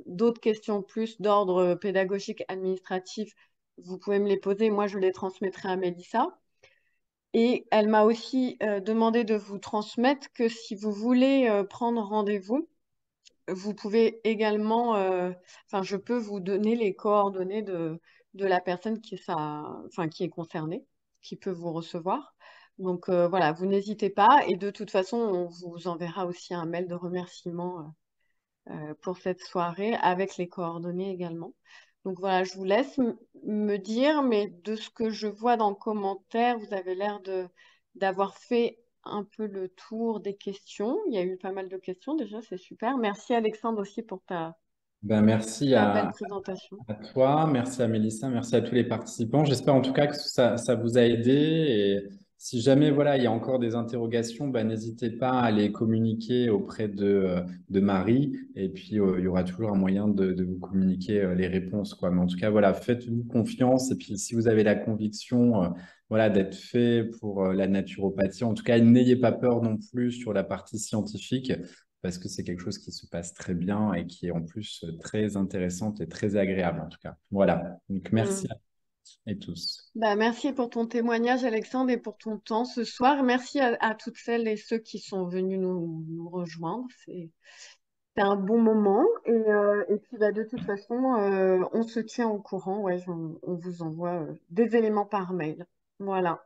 d'autres questions plus d'ordre pédagogique, administratif, vous pouvez me les poser. Moi, je les transmettrai à Mélissa. Et elle m'a aussi demandé de vous transmettre que si vous voulez prendre rendez-vous, vous pouvez également, enfin, je peux vous donner les coordonnées de la personne enfin, qui est concernée, qui peut vous recevoir. Donc voilà, vous n'hésitez pas. Et de toute façon, on vous enverra aussi un mail de remerciement pour cette soirée avec les coordonnées également. Donc voilà, je vous laisse me dire, mais de ce que je vois dans le commentaire, vous avez l'air d'avoir fait un peu le tour des questions. Il y a eu pas mal de questions déjà, c'est super. Merci Alexandre aussi pour Ben, merci ta belle présentation. à toi, merci à Mélissa, merci à tous les participants. J'espère en tout cas que ça vous a aidé. Et si jamais voilà, il y a encore des interrogations, ben, n'hésitez pas à les communiquer auprès de Marie. Et puis, il y aura toujours un moyen de vous communiquer les réponses, quoi. Mais en tout cas, voilà, faites-vous confiance. Et puis, si vous avez la conviction voilà, d'être fait pour la naturopathie, en tout cas, n'ayez pas peur non plus sur la partie scientifique parce que c'est quelque chose qui se passe très bien et qui est en plus très intéressante et très agréable en tout cas. Voilà, donc merci Mm. à toutes et tous. Bah, merci pour ton témoignage, Alexandre, et pour ton temps ce soir. Merci à toutes celles et ceux qui sont venus nous rejoindre. C'est un bon moment. Et puis, bah, de toute façon, on se tient au courant. Ouais, on vous envoie des éléments par mail. Voilà.